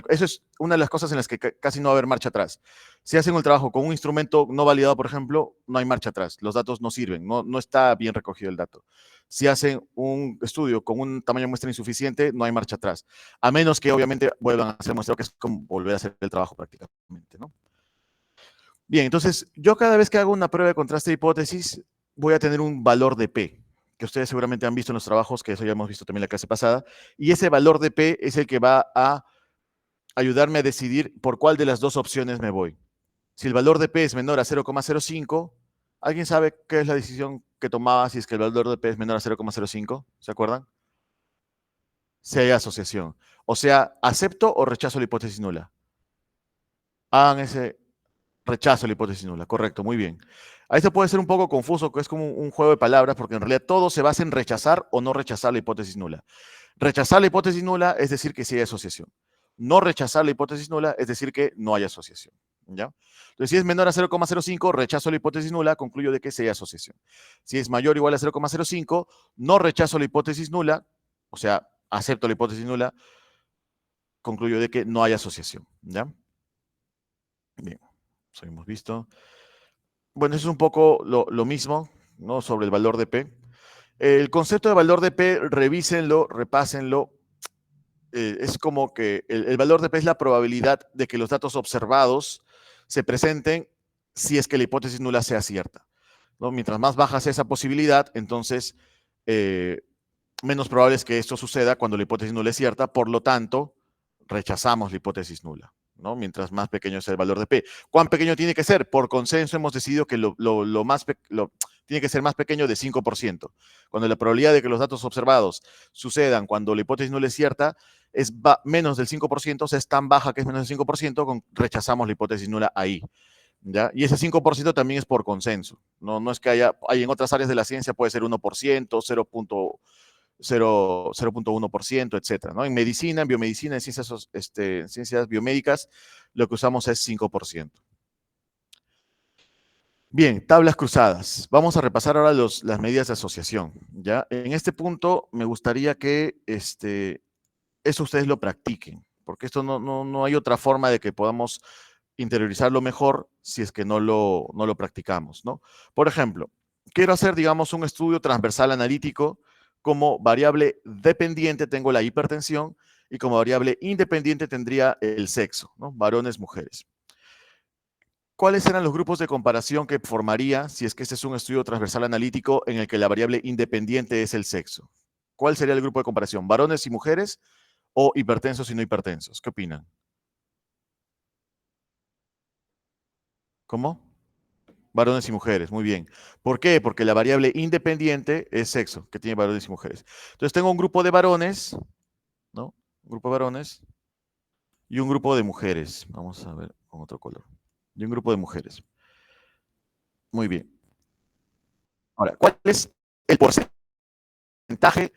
Eso es una de las cosas en las que casi no va a haber marcha atrás. Si hacen un trabajo con un instrumento no validado, por ejemplo, no hay marcha atrás. Los datos no sirven, no está bien recogido el dato. Si hacen un estudio con un tamaño de muestra insuficiente, no hay marcha atrás. A menos que, obviamente, vuelvan a hacer muestreo, que es como volver a hacer el trabajo prácticamente, ¿no? Bien, entonces, yo cada vez que hago una prueba de contraste de hipótesis, voy a tener un valor de P, que ustedes seguramente han visto en los trabajos, que eso ya hemos visto también en la clase pasada, y ese valor de P es el que va a ayudarme a decidir por cuál de las dos opciones me voy. Si el valor de P es menor a 0,05, ¿alguien sabe qué es la decisión que tomaba si es que el valor de P es menor a 0,05? ¿Se acuerdan? Si hay asociación. O sea, ¿acepto o rechazo la hipótesis nula? Hagan ese rechazo la hipótesis nula. Correcto, muy bien. A esto puede ser un poco confuso, que es como un juego de palabras, porque en realidad todo se basa en rechazar o no rechazar la hipótesis nula. Rechazar la hipótesis nula es decir que sí hay asociación. No rechazar la hipótesis nula es decir que no hay asociación. ¿Ya? Entonces, si es menor a 0,05, rechazo la hipótesis nula, concluyo de que sí hay asociación. Si es mayor o igual a 0,05, no rechazo la hipótesis nula, o sea, acepto la hipótesis nula, concluyo de que no hay asociación. ¿Ya? Bien, eso hemos visto. Bueno, eso es un poco lo mismo, ¿no? Sobre el valor de P. El concepto de valor de P, revísenlo, repásenlo. Es como que el valor de P es la probabilidad de que los datos observados se presenten si es que la hipótesis nula sea cierta, ¿no? Mientras más baja sea esa posibilidad, entonces menos probable es que esto suceda cuando la hipótesis nula es cierta, por lo tanto, rechazamos la hipótesis nula, ¿no? Mientras más pequeño sea el valor de P. ¿Cuán pequeño tiene que ser? Por consenso hemos decidido que tiene que ser más pequeño de 5%. Cuando la probabilidad de que los datos observados sucedan cuando la hipótesis nula es cierta es menos del 5%, o sea, es tan baja que es menos del 5%, rechazamos la hipótesis nula ahí. ¿Ya? Y ese 5% también es por consenso. No es que hay en otras áreas de la ciencia puede ser 1%, 0.1%, etcétera, ¿no? En medicina, en biomedicina, en ciencias biomédicas, lo que usamos es 5%. Bien, tablas cruzadas. Vamos a repasar ahora las medidas de asociación. ¿Ya? En este punto me gustaría que eso ustedes lo practiquen, porque esto no hay otra forma de que podamos interiorizarlo mejor si es que no lo practicamos, ¿no? Por ejemplo, quiero hacer, digamos, un estudio transversal analítico. Como variable dependiente tengo la hipertensión y como variable independiente tendría el sexo, ¿no? Varones, mujeres. ¿Cuáles eran los grupos de comparación que formaría si es que este es un estudio transversal analítico en el que la variable independiente es el sexo? ¿Cuál sería el grupo de comparación? ¿Varones y mujeres o hipertensos y no hipertensos? ¿Qué opinan? ¿Cómo? Varones y mujeres, muy bien. ¿Por qué? Porque la variable independiente es sexo, que tiene varones y mujeres. Entonces tengo un grupo de varones, ¿no? Un grupo de varones y un grupo de mujeres. Vamos a ver con otro color. Y un grupo de mujeres. Muy bien. Ahora, ¿cuál es el porcentaje?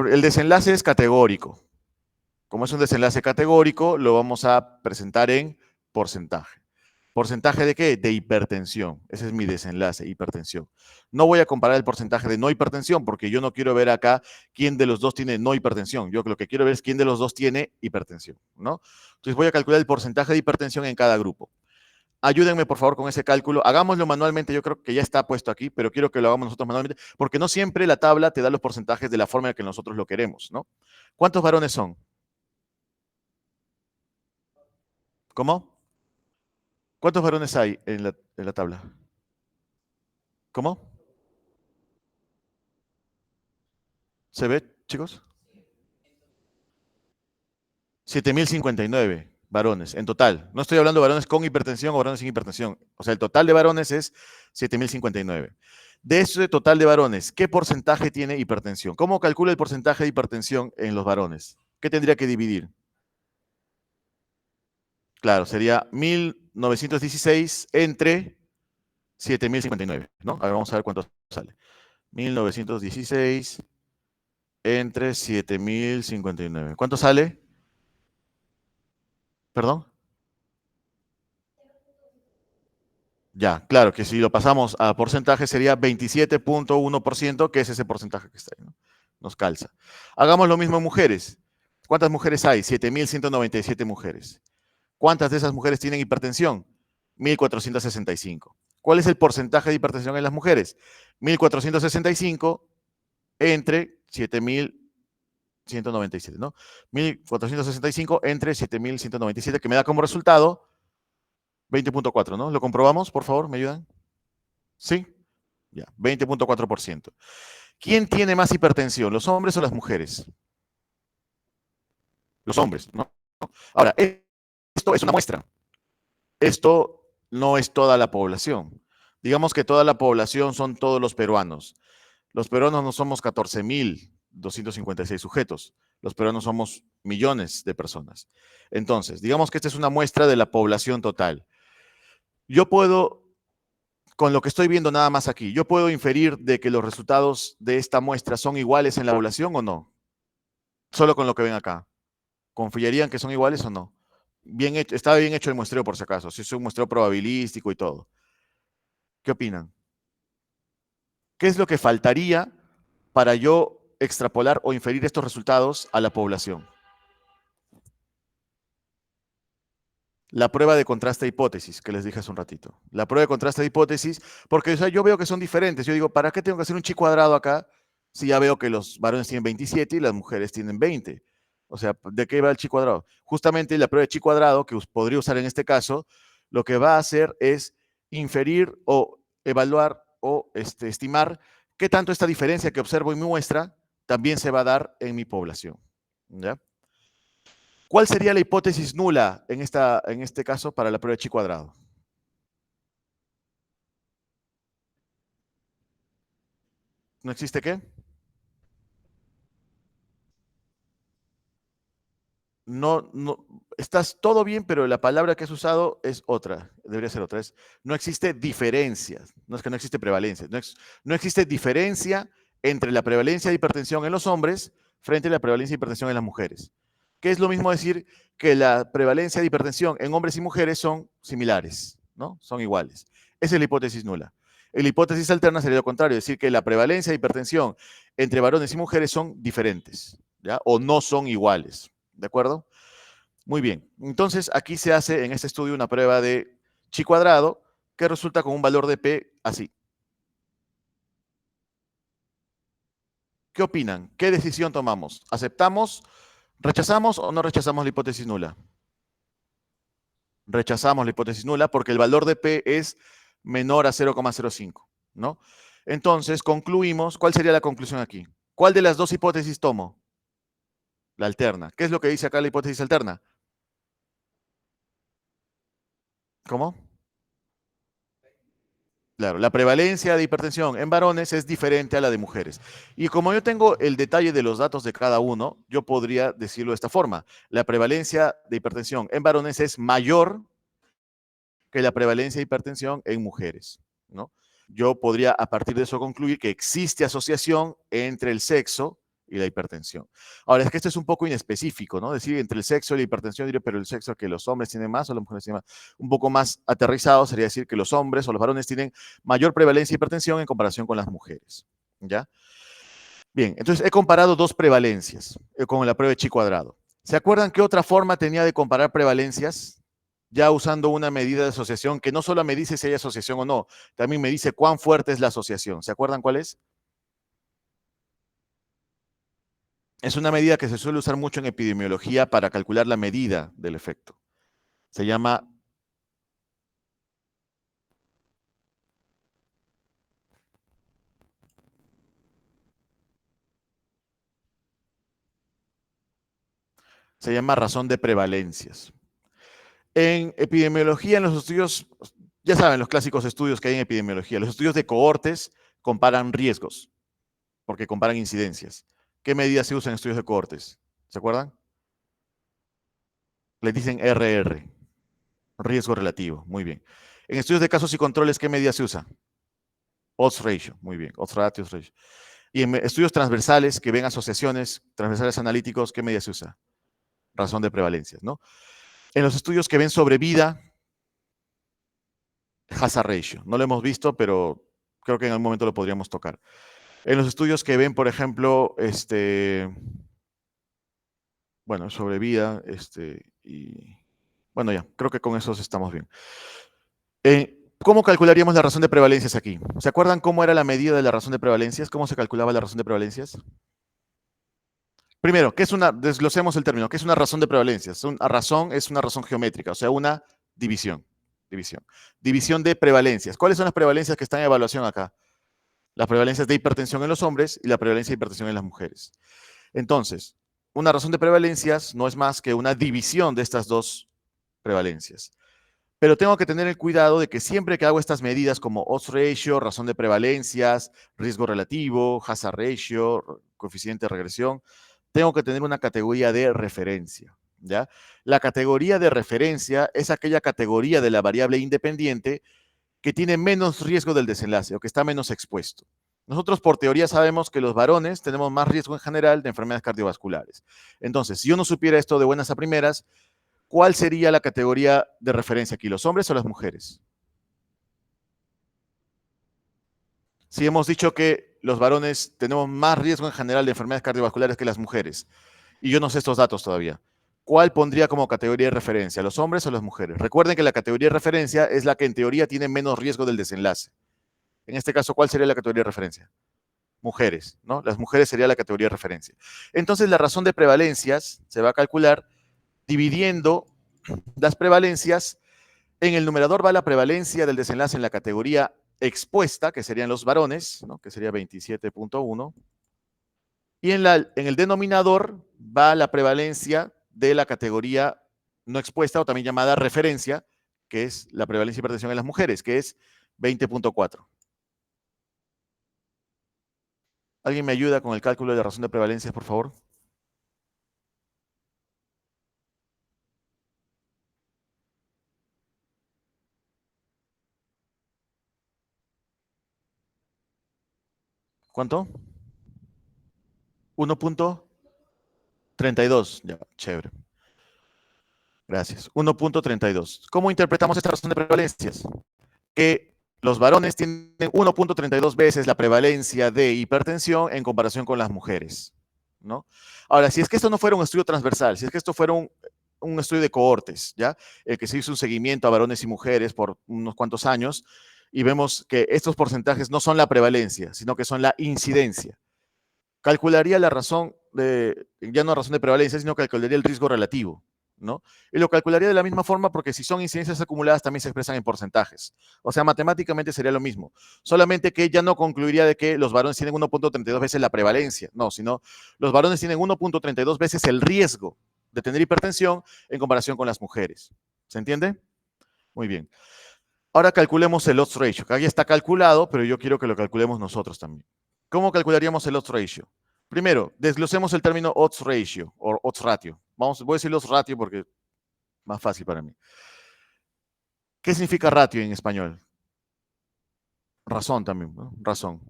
El desenlace es categórico. Como es un desenlace categórico, lo vamos a presentar en porcentaje. ¿Porcentaje de qué? De hipertensión. Ese es mi desenlace, hipertensión. No voy a comparar el porcentaje de no hipertensión porque yo no quiero ver acá quién de los dos tiene no hipertensión. Yo lo que quiero ver es quién de los dos tiene hipertensión, ¿no? Entonces voy a calcular el porcentaje de hipertensión en cada grupo. Ayúdenme, por favor, con ese cálculo. Hagámoslo manualmente. Yo creo que ya está puesto aquí, pero quiero que lo hagamos nosotros manualmente porque no siempre la tabla te da los porcentajes de la forma en que nosotros lo queremos, ¿no? ¿Cuántos varones son? ¿Cómo? ¿Cuántos varones hay en la tabla? ¿Cómo? ¿Se ve, chicos? 7.059 varones en total. No estoy hablando de varones con hipertensión o varones sin hipertensión. O sea, el total de varones es 7.059. De ese total de varones, ¿qué porcentaje tiene hipertensión? ¿Cómo calcula el porcentaje de hipertensión en los varones? ¿Qué tendría que dividir? Claro, sería 1.916 entre 7.059, ¿no? A ver, vamos a ver cuánto sale. 1.916 entre 7.059. ¿Cuánto sale? ¿Perdón? Ya, claro, que si lo pasamos a porcentaje sería 27.1%, que es ese porcentaje que está ahí, ¿no? Nos calza. Hagamos lo mismo en mujeres. ¿Cuántas mujeres hay? 7.197 mujeres. ¿Cuántas de esas mujeres tienen hipertensión? 1.465. ¿Cuál es el porcentaje de hipertensión en las mujeres? 1.465 entre 7.197, ¿no? 1.465 entre 7.197, que me da como resultado 20.4, ¿no? ¿Lo comprobamos, por favor? ¿Me ayudan? ¿Sí? Ya, 20.4%. ¿Quién tiene más hipertensión, los hombres o las mujeres? Los hombres, ¿no? Ahora, esto es una muestra. Esto no es toda la población. Digamos que toda la población son todos los peruanos. Los peruanos no somos 14.256 sujetos. Los peruanos somos millones de personas. Entonces, digamos que esta es una muestra de la población total. Yo puedo, con lo que estoy viendo nada más aquí, yo puedo inferir de que los resultados de esta muestra son iguales en la población o no. Solo con lo que ven acá. ¿Confiarían que son iguales o no? Bien hecho, está bien hecho el muestreo por si acaso. Si es un muestreo probabilístico y todo. ¿Qué opinan? ¿Qué es lo que faltaría para yo extrapolar o inferir estos resultados a la población? La prueba de contraste de hipótesis, que les dije hace un ratito. La prueba de contraste de hipótesis, porque o sea, yo veo que son diferentes. Yo digo, ¿para qué tengo que hacer un chi cuadrado acá si ya veo que los varones tienen 27 y las mujeres tienen 20? O sea, ¿de qué va el chi cuadrado? Justamente la prueba de chi cuadrado, que podría usar en este caso, lo que va a hacer es inferir o evaluar o estimar qué tanto esta diferencia que observo en mi muestra también se va a dar en mi población. ¿Ya? ¿Cuál sería la hipótesis nula en este caso para la prueba de chi cuadrado? ¿No existe qué? No, no, estás todo bien, pero la palabra que has usado es otra, debería ser otra. No existe diferencia, no es que no existe prevalencia, no existe diferencia entre la prevalencia de hipertensión en los hombres frente a la prevalencia de hipertensión en las mujeres. Que es lo mismo decir que la prevalencia de hipertensión en hombres y mujeres son similares, ¿no? Son iguales. Esa es la hipótesis nula. La hipótesis alterna sería lo contrario, decir que la prevalencia de hipertensión entre varones y mujeres son diferentes, ¿ya? O no son iguales. ¿De acuerdo? Muy bien. Entonces, aquí se hace en este estudio una prueba de chi cuadrado que resulta con un valor de P así. ¿Qué opinan? ¿Qué decisión tomamos? ¿Aceptamos, rechazamos o no rechazamos la hipótesis nula? Rechazamos la hipótesis nula porque el valor de P es menor a 0,05, ¿no? Entonces, concluimos, ¿cuál sería la conclusión aquí? ¿Cuál de las dos hipótesis tomo? La alterna. ¿Qué es lo que dice acá la hipótesis alterna? ¿Cómo? Claro, la prevalencia de hipertensión en varones es diferente a la de mujeres. Y como yo tengo el detalle de los datos de cada uno, yo podría decirlo de esta forma. La prevalencia de hipertensión en varones es mayor que la prevalencia de hipertensión en mujeres, ¿no? Yo podría a partir de eso concluir que existe asociación entre el sexo y la hipertensión. Ahora, es que esto es un poco inespecífico, ¿no? Decir entre el sexo y la hipertensión, diré, pero el sexo que los hombres tienen más o las mujeres tienen más. Un poco más aterrizado sería decir que los hombres o los varones tienen mayor prevalencia de hipertensión en comparación con las mujeres, ¿ya? Bien, entonces he comparado dos prevalencias con la prueba de chi cuadrado. ¿Se acuerdan qué otra forma tenía de comparar prevalencias? Ya usando una medida de asociación que no solo me dice si hay asociación o no, también me dice cuán fuerte es la asociación. ¿Se acuerdan cuál es? Es una medida que se suele usar mucho en epidemiología para calcular la medida del efecto. Se llama, se llama razón de prevalencias. En epidemiología, en los estudios, ya saben, los clásicos estudios que hay en epidemiología, los estudios de cohortes comparan riesgos, porque comparan incidencias. ¿Qué medidas se usan en estudios de cohortes? ¿Se acuerdan? Le dicen RR, riesgo relativo. Muy bien. En estudios de casos y controles, ¿qué medida se usa? Odds ratio. Muy bien. Odds ratio, odds ratio. Y en estudios transversales que ven asociaciones, transversales analíticos, ¿qué medida se usa? Razón de prevalencias, ¿no? En los estudios que ven sobre vida, hazard ratio. No lo hemos visto, pero creo que en algún momento lo podríamos tocar. En los estudios que ven, por ejemplo, Bueno, sobre vida, y bueno, ya, creo que con eso estamos bien. ¿Cómo calcularíamos la razón de prevalencias aquí? ¿Se acuerdan cómo era la medida de la razón de prevalencias? ¿Cómo se calculaba la razón de prevalencias? Primero, desglosemos el término, ¿qué es una razón de prevalencias? Una razón es una razón geométrica, o sea, una división. División. División de prevalencias. ¿Cuáles son las prevalencias que están en evaluación acá? Las prevalencias de hipertensión en los hombres y la prevalencia de hipertensión en las mujeres. Entonces, una razón de prevalencias no es más que una división de estas dos prevalencias. Pero tengo que tener el cuidado de que siempre que hago estas medidas como odds ratio, razón de prevalencias, riesgo relativo, hazard ratio, coeficiente de regresión, tengo que tener una categoría de referencia. ¿Ya? La categoría de referencia es aquella categoría de la variable independiente que tiene menos riesgo del desenlace o que está menos expuesto. Nosotros por teoría sabemos que los varones tenemos más riesgo en general de enfermedades cardiovasculares. Entonces, si yo no supiera esto de buenas a primeras, ¿cuál sería la categoría de referencia aquí, los hombres o las mujeres? Si hemos dicho que los varones tenemos más riesgo en general de enfermedades cardiovasculares que las mujeres, y yo no sé estos datos todavía, ¿cuál pondría como categoría de referencia, los hombres o las mujeres? Recuerden que la categoría de referencia es la que en teoría tiene menos riesgo del desenlace. En este caso, ¿cuál sería la categoría de referencia? Mujeres, ¿no? Las mujeres sería la categoría de referencia. Entonces, la razón de prevalencias se va a calcular dividiendo las prevalencias. En el numerador va la prevalencia del desenlace en la categoría expuesta, que serían los varones, ¿no? Que sería 27.1. Y en el denominador va la prevalencia de la categoría no expuesta, o también llamada referencia, que es la prevalencia de hipertensión en las mujeres, que es 20.4. ¿Alguien me ayuda con el cálculo de la razón de prevalencias, por favor? ¿Cuánto? 1.32. Ya, chévere. Gracias. 1.32. ¿Cómo interpretamos esta razón de prevalencias? Que los varones tienen 1.32 veces la prevalencia de hipertensión en comparación con las mujeres, ¿no? Ahora, si es que esto no fuera un estudio transversal, si es que esto fuera un estudio de cohortes, ¿ya? El que se hizo un seguimiento a varones y mujeres por unos cuantos años, y vemos que estos porcentajes no son la prevalencia, sino que son la incidencia. Calcularía la razón ya no razón de prevalencia, sino calcularía el riesgo relativo, ¿no? Y lo calcularía de la misma forma porque si son incidencias acumuladas también se expresan en porcentajes. O sea, matemáticamente sería lo mismo. Solamente que ya no concluiría de que los varones tienen 1.32 veces la prevalencia, no, sino los varones tienen 1.32 veces el riesgo de tener hipertensión en comparación con las mujeres. ¿Se entiende? Muy bien. Ahora calculemos el odds ratio, que ahí está calculado, pero yo quiero que lo calculemos nosotros también. ¿Cómo calcularíamos el odds ratio? Primero, desglosemos el término odds ratio o odds ratio. Voy a decir odds ratio porque es más fácil para mí. ¿Qué significa ratio en español? Razón también, ¿no? Razón.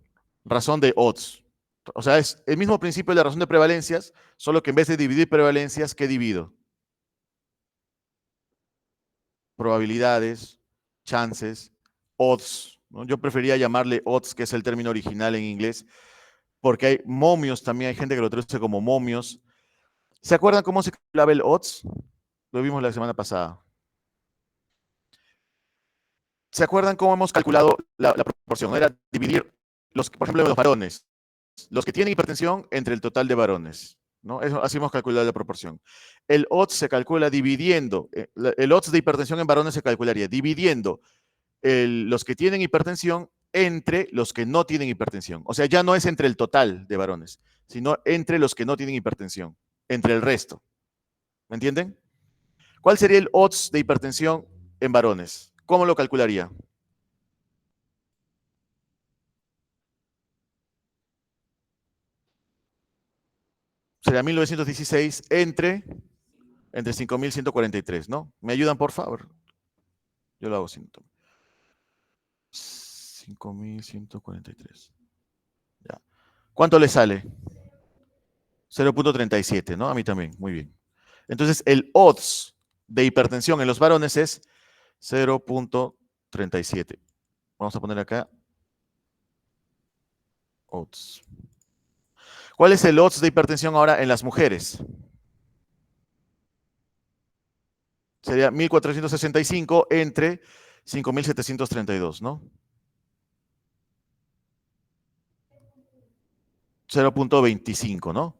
Razón de odds. O sea, es el mismo principio de la razón de prevalencias, solo que en vez de dividir prevalencias, ¿qué divido? Probabilidades, chances, odds, ¿no? Yo prefería llamarle odds, que es el término original en inglés, porque hay momios también, hay gente que lo traduce como momios. ¿Se acuerdan cómo se calculaba el odds? Lo vimos la semana pasada. ¿Se acuerdan cómo hemos calculado la proporción? Era dividir, por ejemplo, los varones, los que tienen hipertensión entre el total de varones, ¿no? Así hemos calculado la proporción. El odds se calcula dividiendo, el odds de hipertensión en varones se calcularía dividiendo los que tienen hipertensión entre los que no tienen hipertensión. O sea, ya no es entre el total de varones, sino entre los que no tienen hipertensión, entre el resto. ¿Me entienden? ¿Cuál sería el odds de hipertensión en varones? ¿Cómo lo calcularía? Sería 1916 entre 5.143, ¿no? ¿Me ayudan, por favor? Yo lo hago sin 5.143. Ya. ¿Cuánto le sale? 0.37, ¿no? A mí también, muy bien. Entonces, el odds de hipertensión en los varones es 0.37. Vamos a poner acá odds. ¿Cuál es el odds de hipertensión ahora en las mujeres? sería 1465 entre 5732, ¿no? 0.25, ¿no?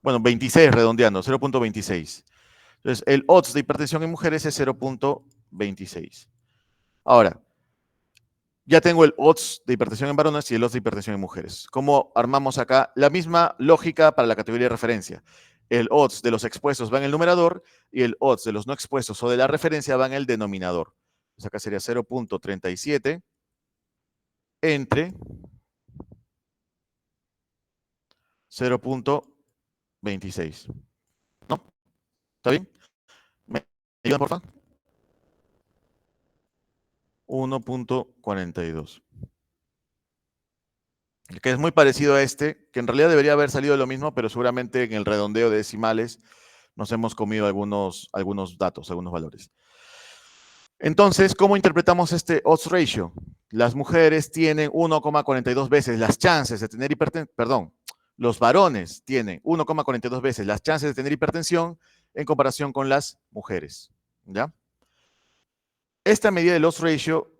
Bueno, 26 redondeando, 0.26. Entonces, el odds de hipertensión en mujeres es 0.26. Ahora, ya tengo el odds de hipertensión en varones y el odds de hipertensión en mujeres. ¿Cómo armamos acá? La misma lógica para la categoría de referencia. El odds de los expuestos va en el numerador y el odds de los no expuestos o de la referencia va en el denominador. Entonces acá sería 0.37 entre 0.26. ¿No? ¿Está bien? ¿Me ayudan, por favor? 1.42. Que es muy parecido a este, que en realidad debería haber salido lo mismo, pero seguramente en el redondeo de decimales nos hemos comido algunos datos, algunos valores. Entonces, ¿cómo interpretamos este odds ratio? Las mujeres tienen 1,42 veces las chances de tener hipertensión, perdón, los varones tienen 1,42 veces las chances de tener hipertensión en comparación con las mujeres. ¿Ya? Esta medida del odds ratio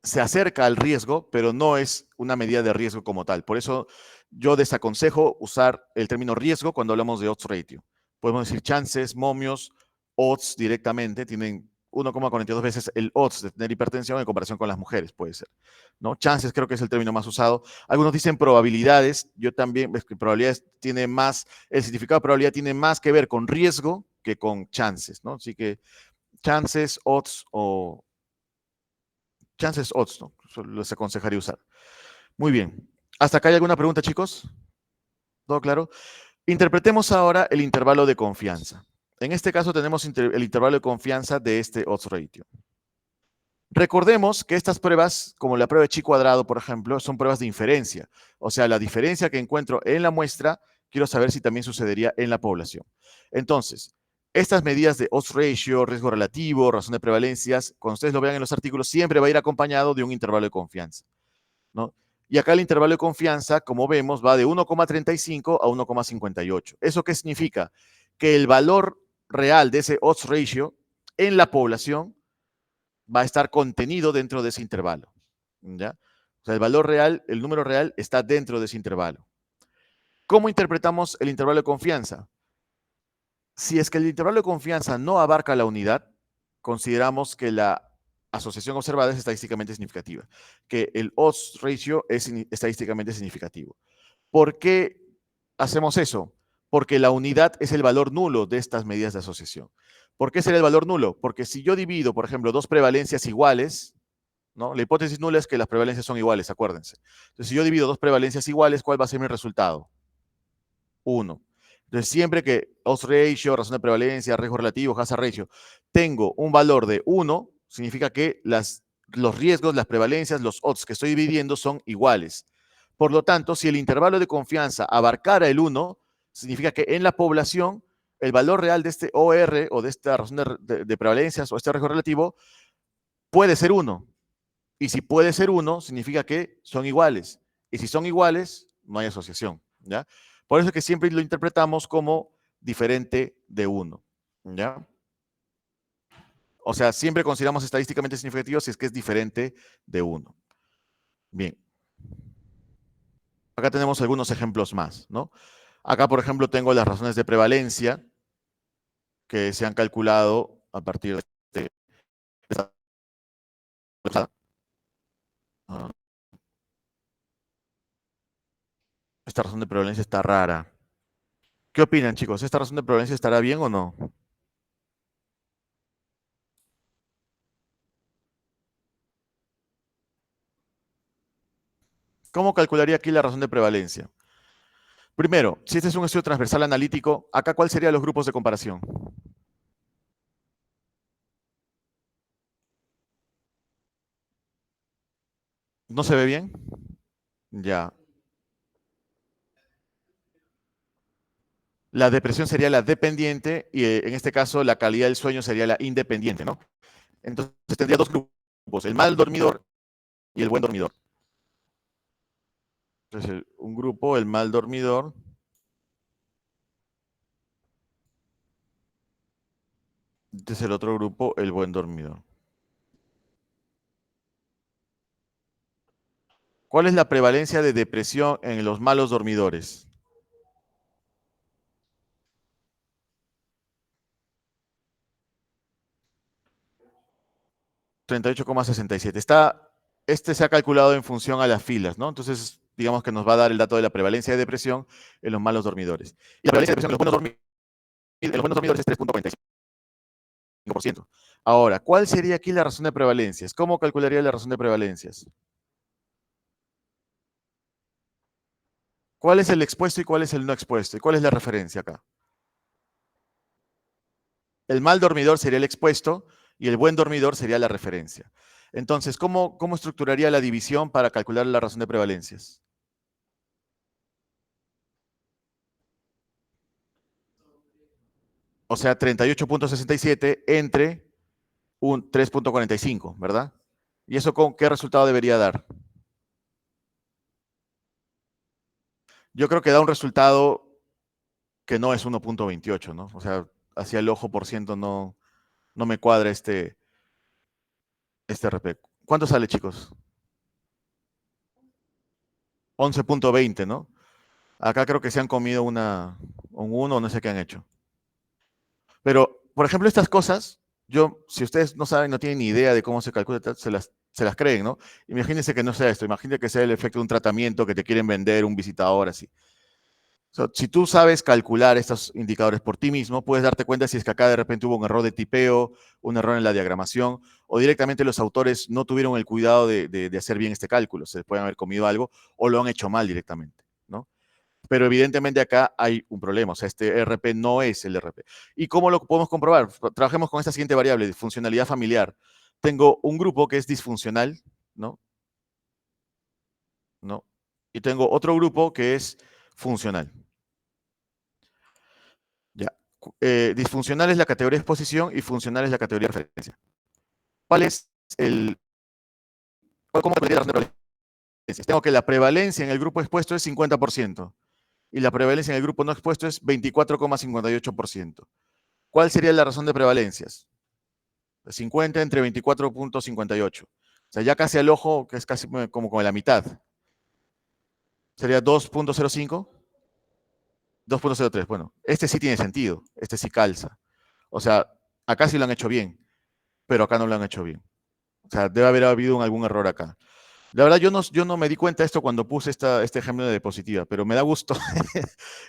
se acerca al riesgo, pero no es una medida de riesgo como tal. Por eso yo desaconsejo usar el término riesgo cuando hablamos de odds ratio. Podemos decir chances, momios, odds directamente, tienen 1,42 veces el odds de tener hipertensión en comparación con las mujeres, puede ser. ¿No? Chances creo que es el término más usado. Algunos dicen probabilidades, yo también, es que probabilidades tiene más, el significado de probabilidad tiene más que ver con riesgo que con chances, ¿no? Así que chances, odds o chances odds, ¿no? Les aconsejaría usar. Muy bien. ¿Hasta acá hay alguna pregunta, chicos? ¿Todo claro? Interpretemos ahora el intervalo de confianza. En este caso tenemos el intervalo de confianza de este odds ratio. Recordemos que estas pruebas, como la prueba de chi cuadrado, por ejemplo, son pruebas de inferencia. O sea, la diferencia que encuentro en la muestra, quiero saber si también sucedería en la población. Entonces, estas medidas de odds ratio, riesgo relativo, razón de prevalencias, cuando ustedes lo vean en los artículos, siempre va a ir acompañado de un intervalo de confianza, ¿no? Y acá el intervalo de confianza, como vemos, va de 1,35 a 1,58. ¿Eso qué significa? Que el valor real de ese odds ratio en la población va a estar contenido dentro de ese intervalo. ¿Ya? O sea, el valor real, el número real está dentro de ese intervalo. ¿Cómo interpretamos el intervalo de confianza? Si es que el intervalo de confianza no abarca la unidad, consideramos que la asociación observada es estadísticamente significativa, que el odds ratio es estadísticamente significativo. ¿Por qué hacemos eso? Porque la unidad es el valor nulo de estas medidas de asociación. ¿Por qué será el valor nulo? Porque si yo divido, por ejemplo, dos prevalencias iguales, ¿no? La hipótesis nula es que las prevalencias son iguales, acuérdense. Entonces, si yo divido dos prevalencias iguales, ¿cuál va a ser mi resultado? 1. Entonces, siempre que odds ratio, razón de prevalencia, riesgo relativo, hazard ratio, tengo un valor de 1, significa que los riesgos, las prevalencias, los odds que estoy dividiendo son iguales. Por lo tanto, si el intervalo de confianza abarcara el 1, significa que en la población el valor real de este OR o de esta razón de prevalencias o este riesgo relativo puede ser 1. Y si puede ser 1, significa que son iguales. Y si son iguales, no hay asociación. ¿Ya? Por eso es que siempre lo interpretamos como diferente de 1. ¿Ya? O sea, siempre consideramos estadísticamente significativo si es que es diferente de 1. Bien. Acá tenemos algunos ejemplos más, ¿no? Acá, por ejemplo, tengo las razones de prevalencia que se han calculado a partir de esta. Esta razón de prevalencia está rara. ¿Qué opinan, chicos? ¿Esta razón de prevalencia estará bien o no? ¿Cómo calcularía aquí la razón de prevalencia? Primero, si este es un estudio transversal analítico, acá ¿cuál serían los grupos de comparación? ¿No se ve bien? Ya. La depresión sería la dependiente y en este caso la calidad del sueño sería la independiente, ¿no? Entonces tendría dos grupos, el mal dormidor y el buen dormidor. Entonces un grupo, el mal dormidor, Este es el otro grupo, el buen dormidor. ¿Cuál es la prevalencia de depresión en los malos dormidores? 38,67. Este se ha calculado en función a las filas, ¿no? Entonces, digamos que nos va a dar el dato de la prevalencia de depresión en los malos dormidores. Y la prevalencia de depresión en los buenos dormidores es 3,45%. Ahora, ¿cuál sería aquí la razón de prevalencias? ¿Cómo calcularía la razón de prevalencias? ¿Cuál es el expuesto y cuál es el no expuesto? ¿Y cuál es la referencia acá? El mal dormidor sería el expuesto y el buen dormidor sería la referencia. Entonces, ¿cómo estructuraría la división para calcular la razón de prevalencias? O sea, 38,67 entre un 3,45, ¿verdad? ¿Y eso con qué resultado debería dar? Yo creo que da un resultado que no es 1,28, ¿no? O sea, hacia el ojo por ciento no me cuadra este RP. ¿Cuánto sale, chicos? 11,20, ¿no? Acá creo que se han comido un 1, no sé qué han hecho. Pero, por ejemplo, estas cosas, si ustedes no saben, no tienen ni idea de cómo se calcula, se las creen, ¿no? Imagínense que no sea esto, imagínense que sea el efecto de un tratamiento que te quieren vender un visitador así. Si tú sabes calcular estos indicadores por ti mismo, puedes darte cuenta si es que acá de repente hubo un error de tipeo, un error en la diagramación, o directamente los autores no tuvieron el cuidado de hacer bien este cálculo, se pueden haber comido algo, o lo han hecho mal directamente, ¿no? Pero evidentemente acá hay un problema, o sea, este RP no es el RP. ¿Y cómo lo podemos comprobar? Trabajemos con esta siguiente variable, funcionalidad familiar. Tengo un grupo que es disfuncional, ¿no? ¿No? Y tengo otro grupo que es funcional. Ya. Disfuncional es la categoría de exposición y funcional es la categoría de referencia. ¿Cuál es el... ¿Cómo la razón de prevalencia? Tengo que la prevalencia en el grupo expuesto es 50% y la prevalencia en el grupo no expuesto es 24,58%. ¿Cuál sería la razón de prevalencias? 50 entre 24,58. O sea, ya casi al ojo, que es casi como con la mitad. Sería 2,05, 2,03. Bueno, este sí tiene sentido, este sí calza. O sea, acá sí lo han hecho bien, pero acá no lo han hecho bien. O sea, debe haber habido algún error acá. La verdad, yo no me di cuenta de esto cuando puse este ejemplo de diapositiva, pero me da gusto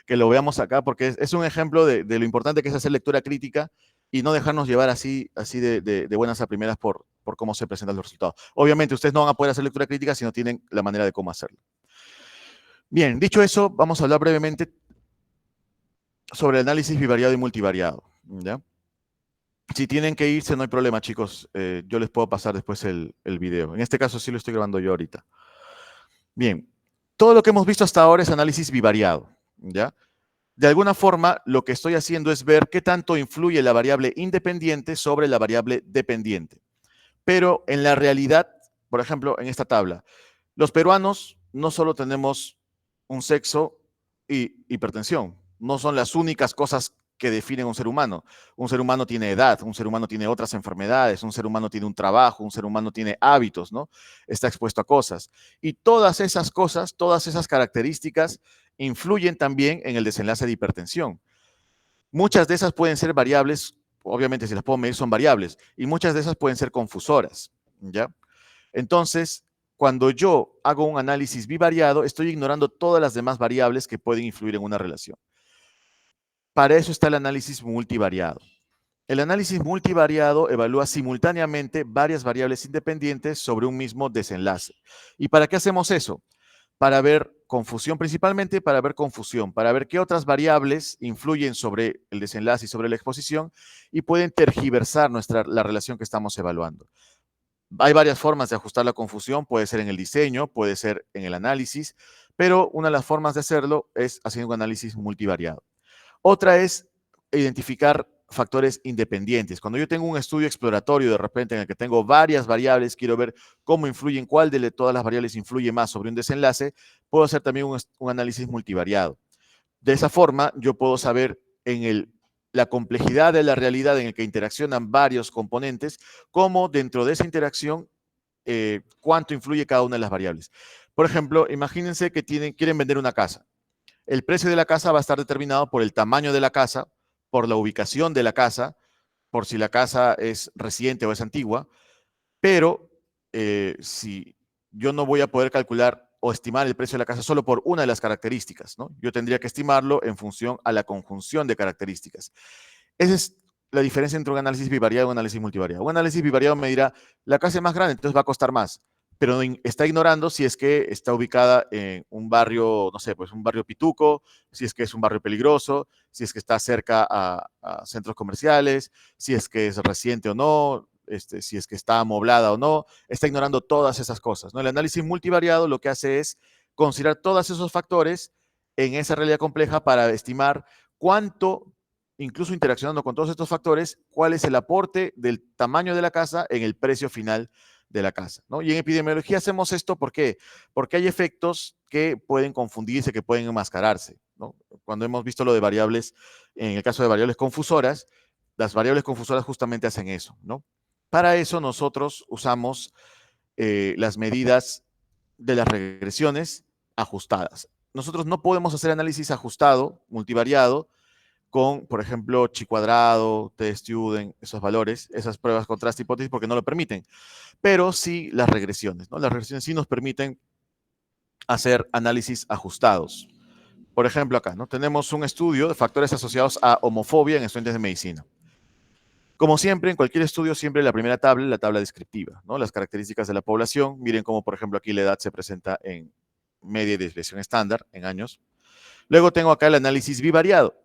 que lo veamos acá porque es un ejemplo de lo importante que es hacer lectura crítica y no dejarnos llevar así de buenas a primeras por cómo se presentan los resultados. Obviamente, ustedes no van a poder hacer lectura crítica si no tienen la manera de cómo hacerlo. Bien, dicho eso, vamos a hablar brevemente sobre el análisis bivariado y multivariado. ¿Ya? Si tienen que irse, no hay problema, chicos. Yo les puedo pasar después el video. En este caso sí lo estoy grabando yo ahorita. Bien, todo lo que hemos visto hasta ahora es análisis bivariado, ¿ya? De alguna forma, lo que estoy haciendo es ver qué tanto influye la variable independiente sobre la variable dependiente. Pero en la realidad, por ejemplo, en esta tabla, los peruanos no solo tenemos un sexo y hipertensión, no son las únicas cosas que definen un ser humano. Un ser humano tiene edad, un ser humano tiene otras enfermedades, un ser humano tiene un trabajo, un ser humano tiene hábitos, ¿no? Está expuesto a cosas. Y todas esas cosas, todas esas características influyen también en el desenlace de hipertensión. Muchas de esas pueden ser variables, obviamente si las puedo medir son variables, y muchas de esas pueden ser confusoras, ¿ya? Entonces, cuando yo hago un análisis bivariado, estoy ignorando todas las demás variables que pueden influir en una relación. Para eso está el análisis multivariado. El análisis multivariado evalúa simultáneamente varias variables independientes sobre un mismo desenlace. ¿Y para qué hacemos eso? Para ver confusión, principalmente para ver confusión, para ver qué otras variables influyen sobre el desenlace y sobre la exposición y pueden tergiversar la relación que estamos evaluando. Hay varias formas de ajustar la confusión, puede ser en el diseño, puede ser en el análisis, pero una de las formas de hacerlo es haciendo un análisis multivariado. Otra es identificar factores independientes. Cuando yo tengo un estudio exploratorio de repente en el que tengo varias variables, quiero ver cómo influyen, cuál de todas las variables influye más sobre un desenlace, puedo hacer también un análisis multivariado. De esa forma, yo puedo saber en el la complejidad de la realidad en la que interaccionan varios componentes, como dentro de esa interacción, cuánto influye cada una de las variables. Por ejemplo, imagínense que quieren vender una casa. El precio de la casa va a estar determinado por el tamaño de la casa, por la ubicación de la casa, por si la casa es reciente o es antigua, pero si yo no voy a poder calcular o estimar el precio de la casa solo por una de las características, ¿no? Yo tendría que estimarlo en función a la conjunción de características. Esa es la diferencia entre un análisis bivariado y un análisis multivariado. Un análisis bivariado me dirá, la casa es más grande, entonces va a costar más, pero está ignorando si es que está ubicada en un barrio, no sé, pues un barrio pituco, si es que es un barrio peligroso, si es que está cerca a centros comerciales, si es que es reciente o no, si es que está amoblada o no, está ignorando todas esas cosas, ¿no? El análisis multivariado lo que hace es considerar todos esos factores en esa realidad compleja para estimar cuánto, incluso interaccionando con todos estos factores, cuál es el aporte del tamaño de la casa en el precio final de la casa, ¿no? Y en epidemiología hacemos esto, ¿por qué? Porque hay efectos que pueden confundirse, que pueden enmascararse, ¿no? Cuando hemos visto lo de variables, en el caso de variables confusoras, las variables confusoras justamente hacen eso, ¿no? Para eso nosotros usamos las medidas de las regresiones ajustadas. Nosotros no podemos hacer análisis ajustado, multivariado, con, por ejemplo, chi cuadrado, t-student, esos valores, esas pruebas contraste hipótesis, porque no lo permiten. Pero sí las regresiones, ¿no? Las regresiones sí nos permiten hacer análisis ajustados. Por ejemplo, acá, ¿no? Tenemos un estudio de factores asociados a homofobia en estudiantes de medicina. Como siempre, en cualquier estudio, siempre la primera tabla, la tabla descriptiva, ¿no? Las características de la población. Miren cómo, por ejemplo, aquí la edad se presenta en media y desviación estándar, en años. Luego tengo acá el análisis bivariado,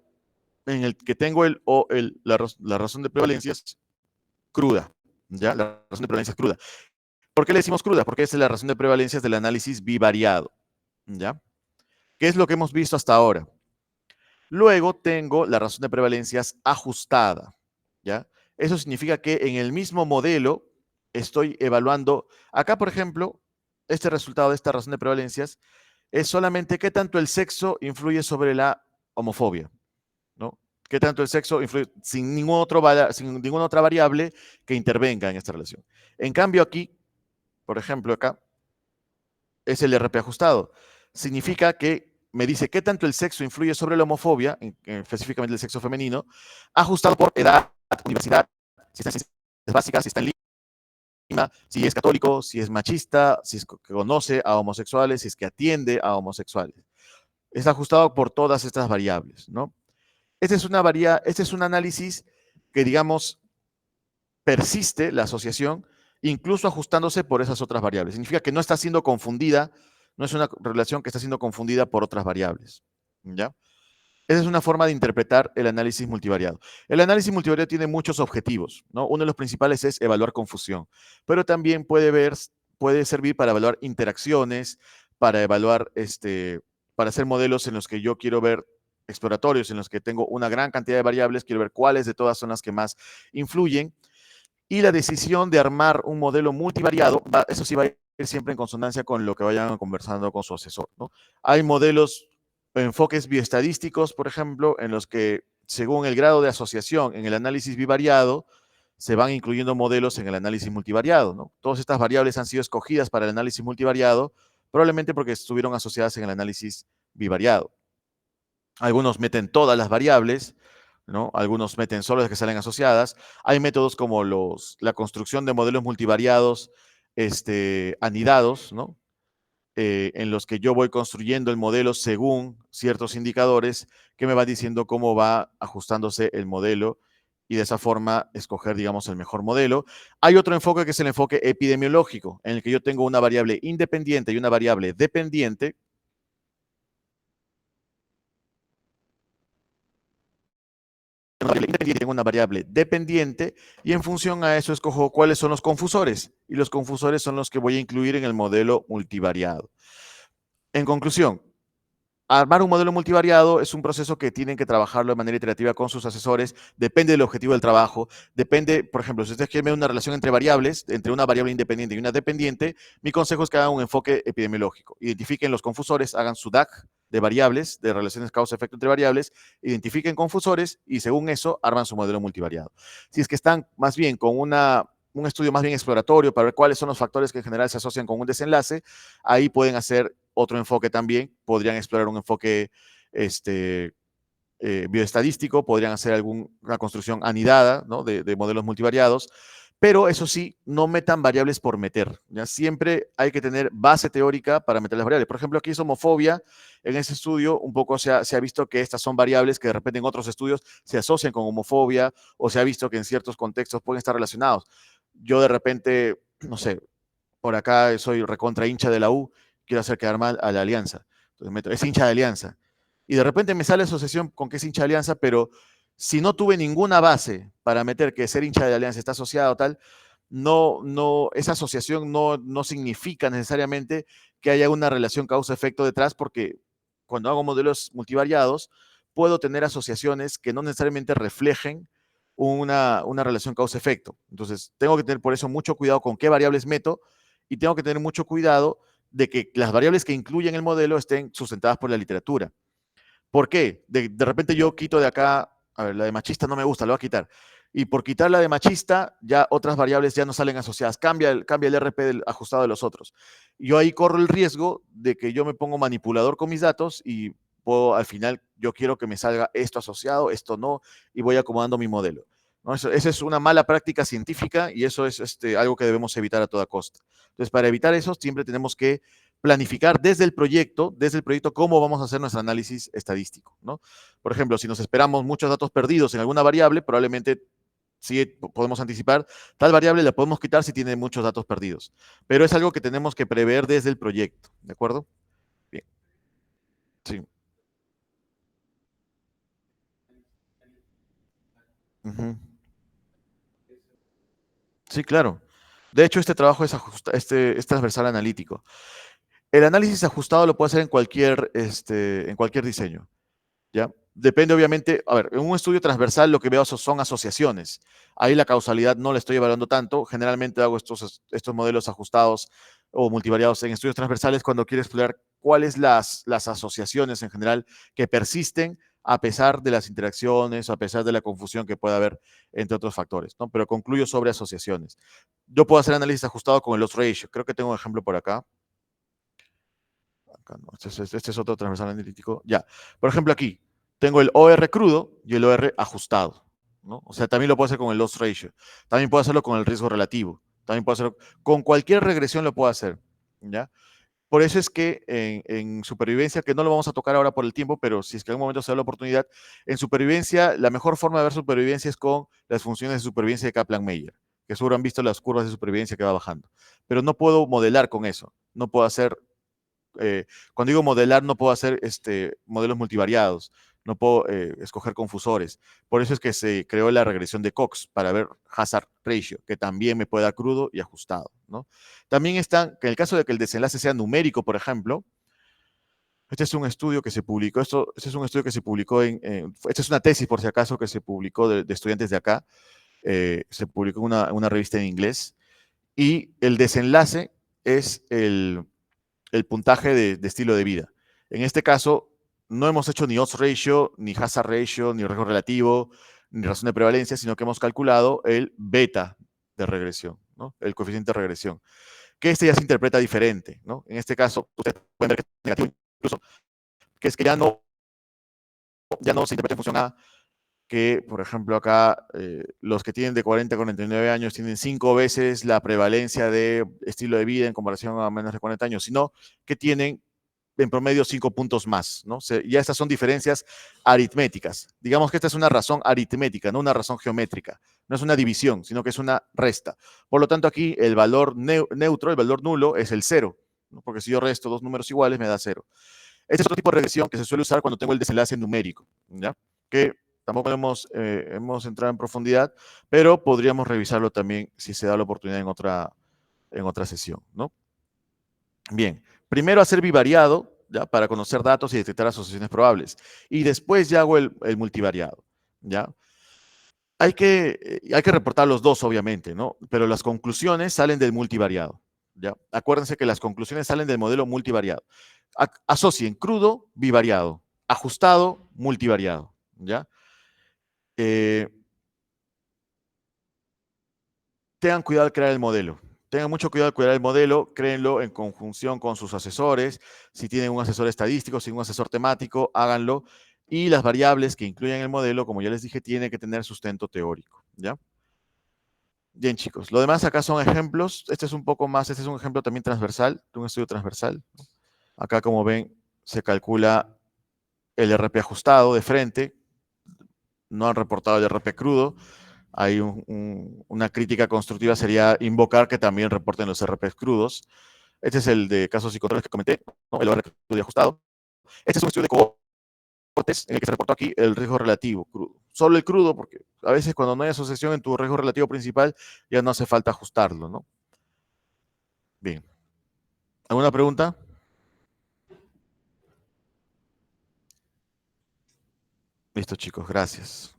en el que tengo la razón de prevalencias cruda, ¿ya? La razón de prevalencias cruda. ¿Por qué le decimos cruda? Porque esa es la razón de prevalencias del análisis bivariado, ¿ya? ¿Qué es lo que hemos visto hasta ahora? Luego tengo la razón de prevalencias ajustada, ¿ya? Eso significa que en el mismo modelo estoy evaluando, acá por ejemplo, este resultado de esta razón de prevalencias es solamente qué tanto el sexo influye sobre la homofobia, ¿no? ¿Qué tanto el sexo influye sin sin ninguna otra variable que intervenga en esta relación? En cambio aquí, por ejemplo acá, es el RP ajustado. Significa que me dice qué tanto el sexo influye sobre la homofobia, específicamente el sexo femenino, ajustado por edad, universidad, si está en ciencias básicas, si está en Lima, si es católico, si es machista, si es que conoce a homosexuales, si es que atiende a homosexuales. Es ajustado por todas estas variables, ¿no? Este es un análisis que, digamos, persiste la asociación, incluso ajustándose por esas otras variables. Significa que no está siendo confundida, no es una relación que está siendo confundida por otras variables, ¿ya? Esa es una forma de interpretar el análisis multivariado. El análisis multivariado tiene muchos objetivos, ¿no? Uno de los principales es evaluar confusión, pero también puede servir para evaluar interacciones, para evaluar, para hacer modelos en los que yo quiero ver exploratorios, en los que tengo una gran cantidad de variables, quiero ver cuáles de todas son las que más influyen. Y la decisión de armar un modelo multivariado, eso sí va a ir siempre en consonancia con lo que vayan conversando con su asesor, ¿no? Hay modelos, enfoques bioestadísticos, por ejemplo, en los que según el grado de asociación en el análisis bivariado, se van incluyendo modelos en el análisis multivariado, ¿no? Todas estas variables han sido escogidas para el análisis multivariado, probablemente porque estuvieron asociadas en el análisis bivariado. Algunos meten todas las variables, ¿no? Algunos meten solo las que salen asociadas. Hay métodos como la construcción de modelos multivariados anidados, ¿no? En los que yo voy construyendo el modelo según ciertos indicadores que me va diciendo cómo va ajustándose el modelo y de esa forma escoger, digamos, el mejor modelo. Hay otro enfoque que es el enfoque epidemiológico, en el que yo tengo una variable independiente y una variable dependiente. Una variable independiente, tengo una variable dependiente y en función a eso escojo cuáles son los confusores y los confusores son los que voy a incluir en el modelo multivariado. En conclusión, armar un modelo multivariado es un proceso que tienen que trabajarlo de manera iterativa con sus asesores, depende del objetivo del trabajo, depende, por ejemplo, si ustedes quieren ver una relación entre variables, entre una variable independiente y una dependiente, mi consejo es que hagan un enfoque epidemiológico, identifiquen los confusores, hagan su DAC de variables, de relaciones causa-efecto entre variables, identifiquen confusores y según eso arman su modelo multivariado. Si es que están más bien con un estudio más bien exploratorio para ver cuáles son los factores que en general se asocian con un desenlace, ahí pueden hacer otro enfoque también, podrían explorar un enfoque bioestadístico, podrían hacer alguna construcción anidada, ¿no? de modelos multivariados, pero eso sí, no metan variables por meter. ¿Ya? Siempre hay que tener base teórica para meter las variables. Por ejemplo, aquí es homofobia. En ese estudio un poco se ha visto que estas son variables que de repente en otros estudios se asocian con homofobia o se ha visto que en ciertos contextos pueden estar relacionados. Yo de repente, no sé, por acá soy recontra hincha de la U, quiero hacer quedar mal a la Alianza. Entonces meto, es hincha de Alianza. Y de repente me sale asociación con que es hincha de Alianza, pero si no tuve ninguna base para meter que ser hincha de Alianza está asociado a tal, esa asociación no significa necesariamente que haya una relación causa-efecto detrás, porque cuando hago modelos multivariados, puedo tener asociaciones que no necesariamente reflejen una relación causa-efecto. Entonces, tengo que tener por eso mucho cuidado con qué variables meto y tengo que tener mucho cuidado de que las variables que incluyen el modelo estén sustentadas por la literatura. ¿Por qué? De repente yo quito de acá, a ver, la de machista no me gusta, la voy a quitar. Y por quitar la de machista, ya otras variables ya no salen asociadas. Cambia el RP del ajustado de los otros. Yo ahí corro el riesgo de que yo me pongo manipulador con mis datos y puedo, al final yo quiero que me salga esto asociado, esto no, y voy acomodando mi modelo. ¿No? Esa es una mala práctica científica y eso es algo que debemos evitar a toda costa. Entonces, para evitar eso, siempre tenemos que planificar desde el proyecto, cómo vamos a hacer nuestro análisis estadístico, ¿no? Por ejemplo, si nos esperamos muchos datos perdidos en alguna variable, probablemente sí podemos anticipar, tal variable la podemos quitar si tiene muchos datos perdidos. Pero es algo que tenemos que prever desde el proyecto, ¿de acuerdo? Bien, sí. Ujú. Sí, claro. De hecho, este trabajo es transversal analítico. El análisis ajustado lo puede hacer en cualquier diseño. ¿Ya? Depende, obviamente, a ver, en un estudio transversal lo que veo son asociaciones. Ahí la causalidad no la estoy evaluando tanto. Generalmente hago estos modelos ajustados o multivariados en estudios transversales cuando quiero explorar cuáles las asociaciones en general que persisten a pesar de las interacciones, a pesar de la confusión que pueda haber entre otros factores, ¿no? Pero concluyo sobre asociaciones. Yo puedo hacer análisis ajustado con el loss ratio. Creo que tengo un ejemplo por acá. Acá no, este es otro transversal analítico. Ya. Por ejemplo, aquí tengo el OR crudo y el OR ajustado, ¿no? O sea, también lo puedo hacer con el loss ratio. También puedo hacerlo con el riesgo relativo. También puedo hacerlo con cualquier regresión lo puedo hacer, ¿ya? Por eso es que en supervivencia, que no lo vamos a tocar ahora por el tiempo, pero si es que en algún momento se da la oportunidad, en supervivencia, la mejor forma de ver supervivencia es con las funciones de supervivencia de Kaplan-Meier, que seguro han visto las curvas de supervivencia que va bajando. Pero no puedo modelar con eso. No puedo hacer cuando digo modelar, no puedo hacer modelos multivariados, no puedo escoger confusores. Por eso es que se creó la regresión de Cox para ver hazard ratio, que también me puede dar crudo y ajustado, ¿no? También está, que en el caso de que el desenlace sea numérico, por ejemplo, este es un estudio que se publicó, este es un estudio que se publicó esta es una tesis, por si acaso, que se publicó de estudiantes de acá, se publicó en una revista en inglés, y el desenlace es el puntaje de estilo de vida. En este caso, no hemos hecho ni odds ratio, ni hazard ratio, ni riesgo relativo, ni razón de prevalencia, sino que hemos calculado el beta de regresión, ¿no? El coeficiente de regresión, que este ya se interpreta diferente, ¿no? En este caso, ustedes pueden ver que es negativo incluso, que es que ya no se interpreta en función a que, por ejemplo, acá los que tienen de 40 a 49 años tienen 5 veces la prevalencia de estilo de vida en comparación a menos de 40 años, sino que tienen en promedio 5 puntos más, ¿no? Ya estas son diferencias aritméticas. Digamos que esta es una razón aritmética, no una razón geométrica. No es una división, sino que es una resta. Por lo tanto, aquí el valor neutro, el valor nulo, es el cero, ¿no? Porque si yo resto dos números iguales, me da cero. Este es otro tipo de regresión que se suele usar cuando tengo el desenlace numérico, ¿ya? Que tampoco hemos entrado en profundidad, pero podríamos revisarlo también si se da la oportunidad en otra sesión, ¿no? Bien, primero hacer bivariado, ¿ya? Para conocer datos y detectar asociaciones probables. Y después ya hago el multivariado, ¿ya? Hay que reportar los dos, obviamente, ¿no? Pero las conclusiones salen del multivariado, ¿ya? Acuérdense que las conclusiones salen del modelo multivariado. Asocien crudo, bivariado, ajustado, multivariado, ¿ya? Tengan cuidado al crear el modelo. Tengan mucho cuidado al crear el modelo, créenlo en conjunción con sus asesores. Si tienen un asesor estadístico, si tienen un asesor temático, háganlo. Y las variables que incluyen el modelo, como ya les dije, tienen que tener sustento teórico, ¿ya? Bien, chicos. Lo demás acá son ejemplos. Este es un poco más, este es un ejemplo también transversal, de un estudio transversal. Acá, como ven, se calcula el RP ajustado de frente. No han reportado el RP crudo. Hay una crítica constructiva sería invocar que también reporten los RPs crudos. Este es el de casos y controles que comenté, ¿no? El RP crudo y ajustado. Este es un estudio de cohortes en el que se reportó aquí el riesgo relativo crudo. Solo el crudo, porque a veces cuando no hay asociación en tu riesgo relativo principal, ya no hace falta ajustarlo, ¿no? Bien. ¿Alguna pregunta? Listo, chicos, gracias.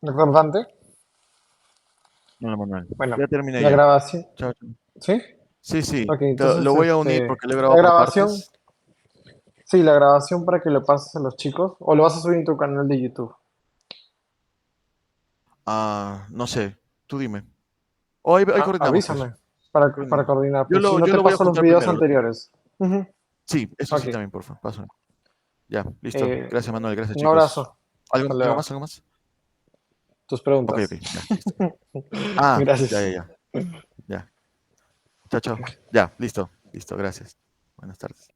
Doctor Dante, Hola, Manuel. bueno, Ya terminé la yo. grabación, Chao, chao. ¿sí? Sí, sí, Ok, lo entonces, voy a unir porque lo he la grabado por grabación, partes. sí, la grabación para que lo pases a los chicos, o lo vas a subir en tu canal de YouTube. No sé, tú dime. O ahí coordinamos, pues. Avísame para coordinar, Yo pues si lo, no yo te lo voy a paso los juntar videos primero. anteriores. Ujú. Sí, eso Ok, sí también, por favor. Paso. Ya, listo. eh, Gracias, Manuel. Gracias, un chicos. abrazo, ¿Algo, hasta algo luego. más? ¿Algo más? Tus Ok, ok, preguntas. ya, listo. Ya, Gracias. ya, ya. Ya. Chao, chao. Ya, listo. Listo, gracias. Buenas tardes.